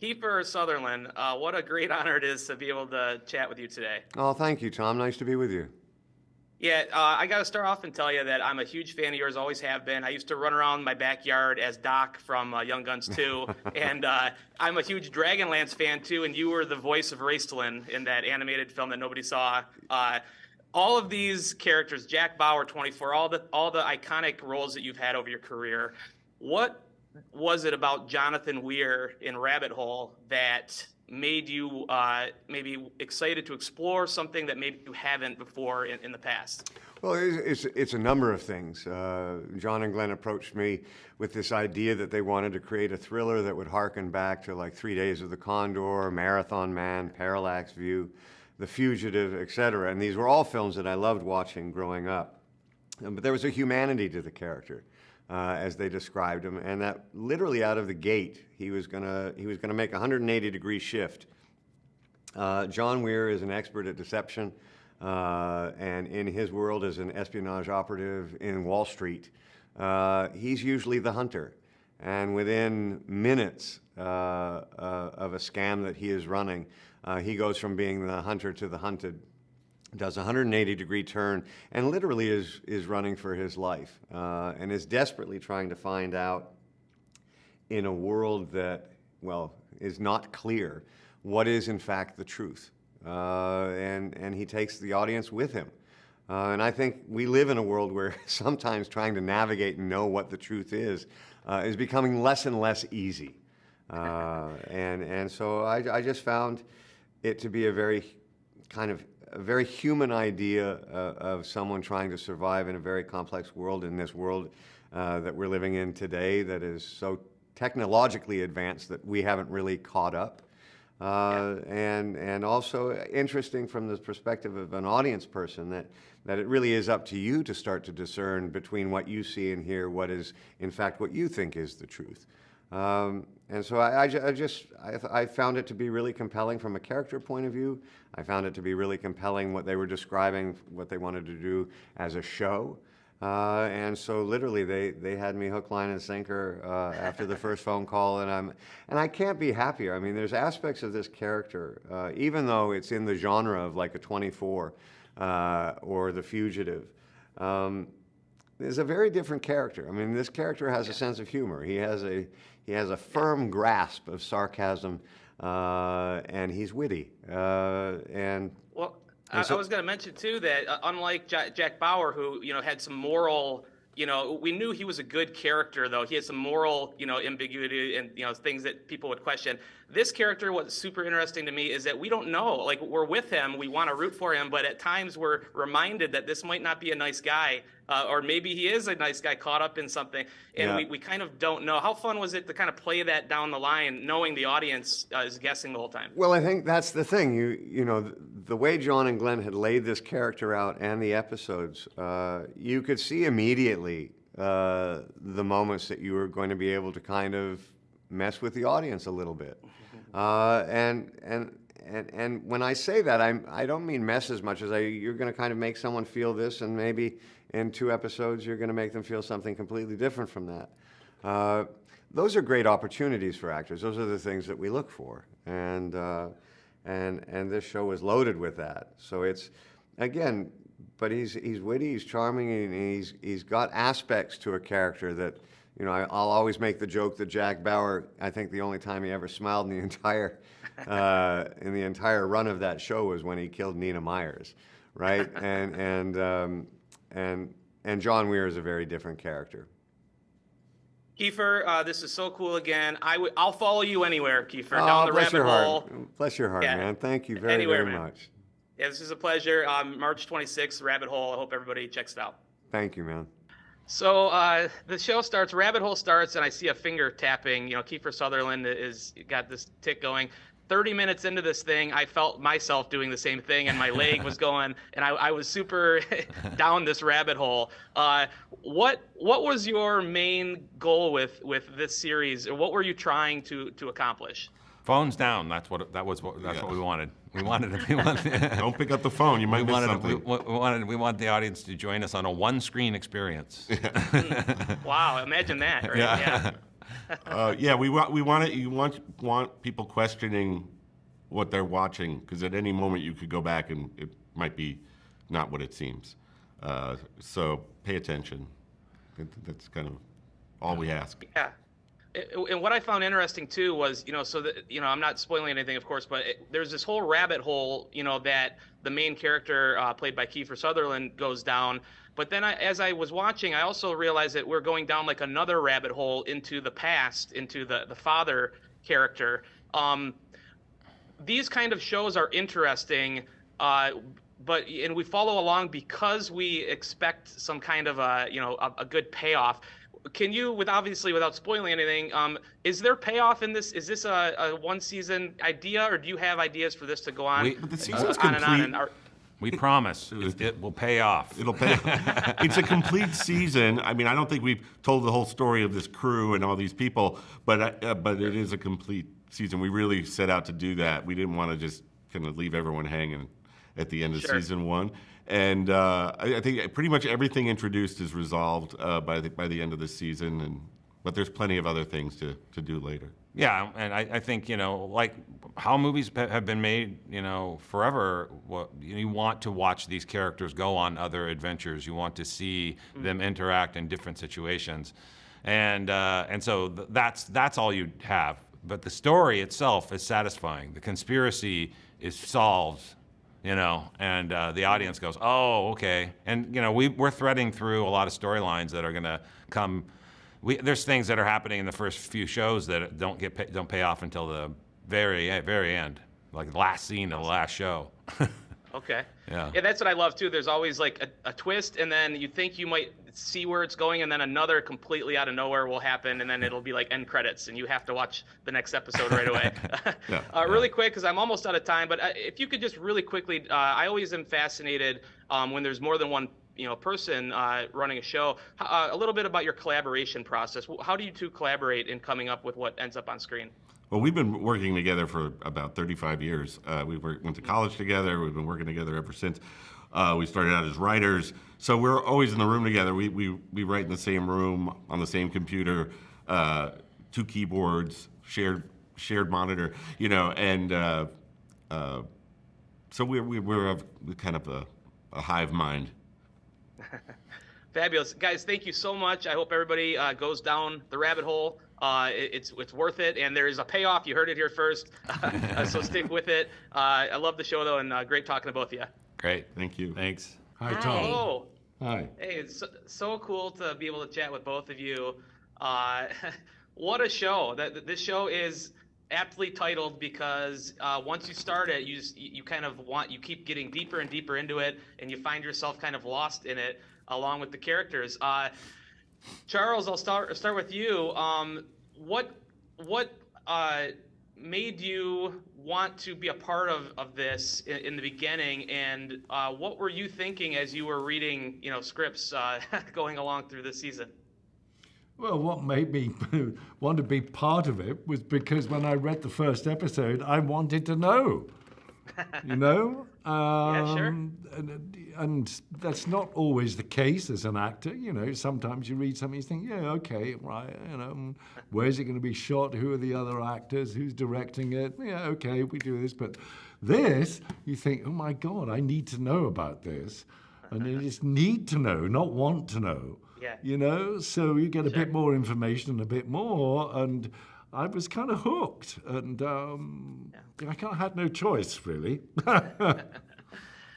Kiefer Sutherland, what a great honor it is to be able to chat with you today. Oh, thank you, Tom. Nice to be with you. Yeah, I got to start off and tell you that I'm a huge fan of yours, always have been. I used to run around my backyard as Doc from Young Guns 2, and I'm a huge Dragonlance fan too, and you were the voice of Raistlin in that animated film that nobody saw. All of these characters, Jack Bauer, 24, all the iconic roles that you've had over your career, what was it about Jonathan Weir in Rabbit Hole that made you maybe excited to explore something that maybe you haven't before in the past? Well, it's a number of things. John and Glenn approached me with this idea that they wanted to create a thriller that would harken back to like 3 Days of the Condor, Marathon Man, Parallax View, The Fugitive, etc. And these were all films that I loved watching growing up. But there was a humanity to the character, as they described him, and that literally out of the gate, he was gonna make a 180-degree shift. John Weir is an expert at deception, and in his world as an espionage operative in Wall Street, he's usually the hunter. And within minutes of a scam that he is running, he goes from being the hunter to the hunted, does a 180-degree turn, and literally is running for his life, and is desperately trying to find out in a world that, well, is not clear, what is in fact the truth. And he takes the audience with him. And I think we live in a world where sometimes trying to navigate and know what the truth is becoming less and less easy. And so I just found it to be a very human idea of someone trying to survive in a very complex world, in this world that we're living in today that is so technologically advanced that we haven't really caught up. And also interesting from the perspective of an audience person that it really is up to you to start to discern between what you see and hear what is in fact what you think is the truth. And so I found it to be really compelling from a character point of view. I found it to be really compelling what they were describing, what they wanted to do as a show. And so literally they had me hook, line, and sinker after the first phone call, and I can't be happier. I mean, there's aspects of this character, even though it's in the genre of like a 24 or The Fugitive. Is a very different character. I mean, this character has a sense of humor. He has a firm grasp of sarcasm, and he's witty. Well, I was going to mention too that unlike Jack Bauer, who had some moral, we knew he was a good character, though he had some moral, ambiguity and things that people would question. This character, what's super interesting to me is that we don't know. Like, we're with him, we want to root for him, but at times we're reminded that this might not be a nice guy, or maybe he is a nice guy caught up in something, and we kind of don't know. How fun was it to kind of play that down the line, knowing the audience is guessing the whole time? Well, I think that's the thing. The way John and Glenn had laid this character out and the episodes, you could see immediately the moments that you were going to be able to kind of mess with the audience a little bit. And when I say that, I don't mean mess as much as you're going to kind of make someone feel this, and maybe in 2 episodes you're going to make them feel something completely different from that. Those are great opportunities for actors. Those are the things that we look for, and this show is loaded with that. So it's, again, but he's witty, he's charming, and he's got aspects to a character that, I'll always make the joke that Jack Bauer, I think the only time he ever smiled in the entire run of that show was when he killed Nina Myers, right? And John Weir is a very different character. Kiefer, this is so cool again. I'll follow you anywhere, Kiefer, down the rabbit hole. Bless your heart, man. Thank you very much. Yeah, this is a pleasure. March 26th, Rabbit Hole. I hope everybody checks it out. Thank you, man. So the show starts, Rabbit Hole starts, and I see a finger tapping. Kiefer Sutherland is got this tick going. 30 minutes into this thing, I felt myself doing the same thing, and my leg was going, and I was super down this rabbit hole. What was your main goal with this series, or what were you trying to accomplish? Phones down. That's what we wanted. We wanted. Don't pick up the phone. You might miss something. We want the audience to join us on a one-screen experience. Wow, imagine that. Right? Yeah. Yeah, we want people questioning what they're watching, because at any moment you could go back and it might be not what it seems. So pay attention. That's kind of all we ask. Yeah. And what I found interesting too was, so that, I'm not spoiling anything, of course, but there's this whole rabbit hole, that the main character, played by Kiefer Sutherland, goes down. But then as I was watching, I also realized that we're going down like another rabbit hole into the past, into the father character. These kind of shows are interesting, and we follow along because we expect some kind of a good payoff. Can you, without spoiling anything, is there payoff in this? Is this a one season idea, or do you have ideas for this to go on? But the season's on and on? complete. We promise it will pay off. It'll pay. It's a complete season. I mean, I don't think we've told the whole story of this crew and all these people, but it is a complete season. We really set out to do that. We didn't want to just kind of leave everyone hanging at the end of season one. And I think pretty much everything introduced is resolved by the end of the season, but there's plenty of other things to do later. Yeah, and I think, like how movies have been made, forever, you want to watch these characters go on other adventures. You want to see them interact in different situations. And so that's all you have. But the story itself is satisfying. The conspiracy is solved, and the audience goes, oh, okay. And, we're threading through a lot of storylines that are going to come. There's things that are happening in the first few shows that don't pay off until the very end, like the last scene of the last show. Okay. Yeah. Yeah, that's what I love too. There's always like a twist, and then you think you might see where it's going, and then another completely out of nowhere will happen, and then it'll be like end credits, and you have to watch the next episode right away. Really quick, because I'm almost out of time, but if you could just really quickly, I always am fascinated when there's more than one person running a show. A little bit about your collaboration process. How do you two collaborate in coming up with what ends up on screen? Well, we've been working together for about 35 years. We went to college together. We've been working together ever since. We started out as writers, so we're always in the room together. We write in the same room on the same computer, 2 keyboards, shared monitor, and so we're kind of a hive mind. Fabulous. Guys, thank you so much. I hope everybody goes down the rabbit hole. It's worth it, and there is a payoff. You heard it here first, so stick with it. I love the show, though, and great talking to both of you. Great. Thank you. Thanks. Hi, Tom. Oh, Hi. hey, it's so cool to be able to chat with both of you. What a show. This show is aptly titled because once you start it, you kind of you keep getting deeper and deeper into it, and you find yourself kind of lost in it along with the characters. Charles, I'll start with you. What made you want to be a part of this in the beginning, and what were you thinking as you were reading scripts going along through this season? Well, what made me want to be part of it was because when I read the first episode, I wanted to know. Yeah, sure. And that's not always the case as an actor. Sometimes you read something, you think, yeah, okay, right, where's it going to be shot? Who are the other actors? Who's directing it? Yeah, okay, we do this. But this, you think, oh my God, I need to know about this. And you just need to know, not want to know. Yeah. So you get a bit more information and a bit more, and I was kind of hooked, and I kind of had no choice, really.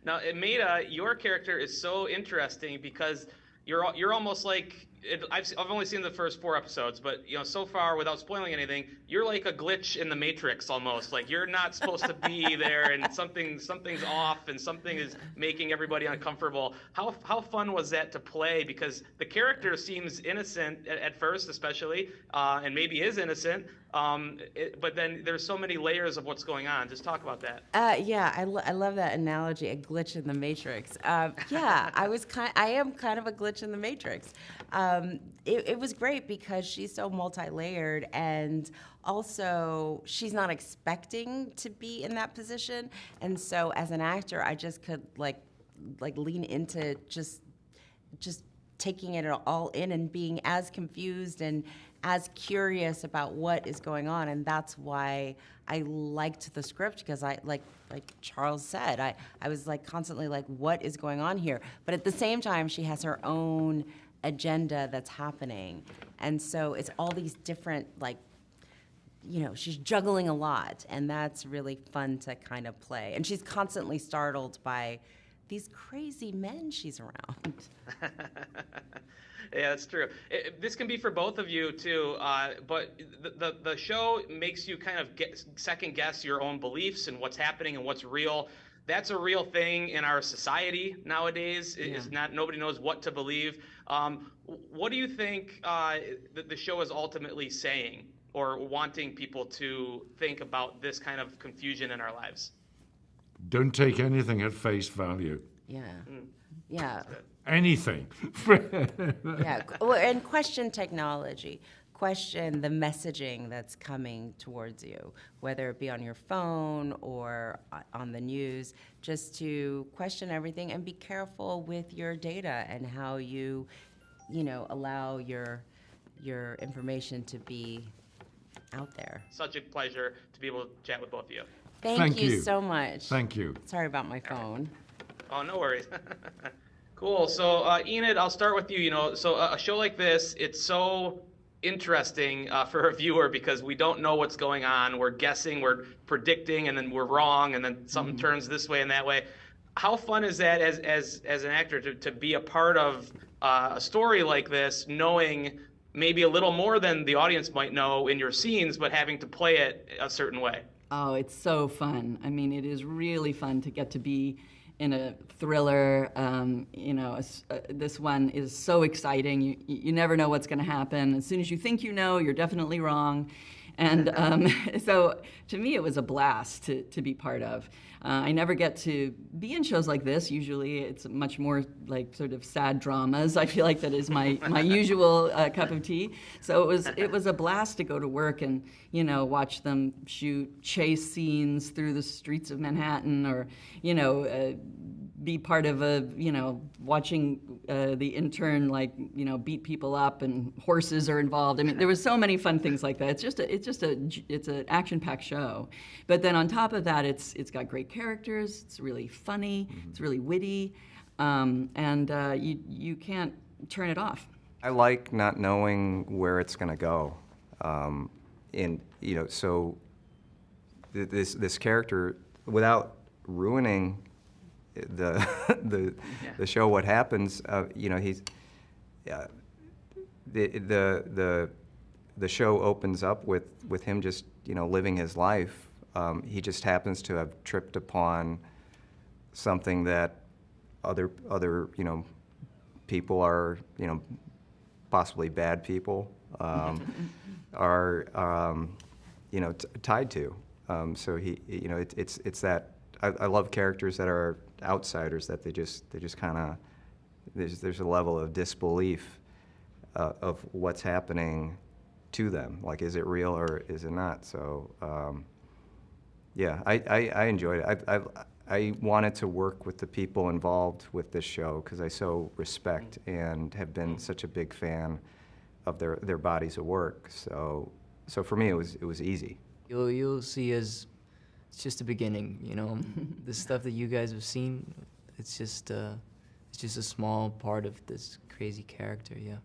Now, Maida, your character is so interesting because you're almost like I've only seen the first 4 episodes, but so far, without spoiling anything, you're like a glitch in the Matrix almost. Like you're not supposed to be there, and something's off, and something is making everybody uncomfortable. How fun was that to play? Because the character seems innocent at first, especially, and maybe is innocent. But then there's so many layers of what's going on. Just talk about that. Yeah, I love that analogy, a glitch in the Matrix. Yeah, I am kind of a glitch in the Matrix. It was great because she's so multi-layered, and also she's not expecting to be in that position. And so as an actor, I just could like lean into just taking it all in and being as confused and as curious about what is going on. And that's why I liked the script, because I like Charles said, I was like constantly like, what is going on here? But at the same time, she has her own agenda that's happening. And so it's all these different, like, you know, she's juggling a lot, and that's really fun to kind of play. And she's constantly startled by these crazy men she's around. Yeah, that's true. This can be for both of you too, but the show makes you kind of second guess your own beliefs and what's happening and what's real. That's a real thing in our society nowadays. Is not, nobody knows what to believe. What do you think the show is ultimately saying, or wanting people to think about this kind of confusion in our lives? Don't take anything at face value. Yeah. Yeah. Anything. Yeah. Well, and question technology. Question the messaging that's coming towards you, whether it be on your phone or on the news, just to question everything and be careful with your data and how you know, allow your information to be out there. Such a pleasure to be able to chat with both of you. Thank you so much. Thank you. Sorry about my phone. Oh, no worries. Cool. So, Enid, I'll start with you. You know, so a show like this, it's so interesting for a viewer because we don't know what's going on. We're guessing, we're predicting, and then we're wrong, and then something turns this way and that way. How fun is that as an actor to be a part of a story like this, knowing maybe a little more than the audience might know in your scenes, but having to play it a certain way? Oh, it's so fun. I mean, it is really fun to get to be in a thriller. You know, this one is so exciting. You never know what's going to happen. As soon as you think you know, you're definitely wrong. And so to me, it was a blast to be part of. I never get to be in shows like this. Usually it's much more like sort of sad dramas. I feel like that is my usual cup of tea. So it was a blast to go to work and, you know, watch them shoot chase scenes through the streets of Manhattan, or, you know, be part of watching the intern, like, you know, beat people up and horses are involved. I mean, there was so many fun things like that. It's an action-packed show. But then on top of that, it's got great characters. It's really funny. It's really witty, and you can't turn it off. I like not knowing where it's going to go, and you know, so this character, without ruining the show, what happens, you know, he's the show opens up with him just, you know, living his life. He just happens to have tripped upon something that other you know, people are, you know, possibly bad people, are you know, tied to. So he, you know, it's that I love characters that are outsiders, that they just kind of, there's a level of disbelief of what's happening to them. Like, is it real or is it not? So yeah, I enjoyed it. I wanted to work with the people involved with this show because I so respect and have been such a big fan of their bodies of work. So for me, it was easy. You'll see as it's just the beginning, you know. The stuff that you guys have seen, it's just a small part of this crazy character, yeah.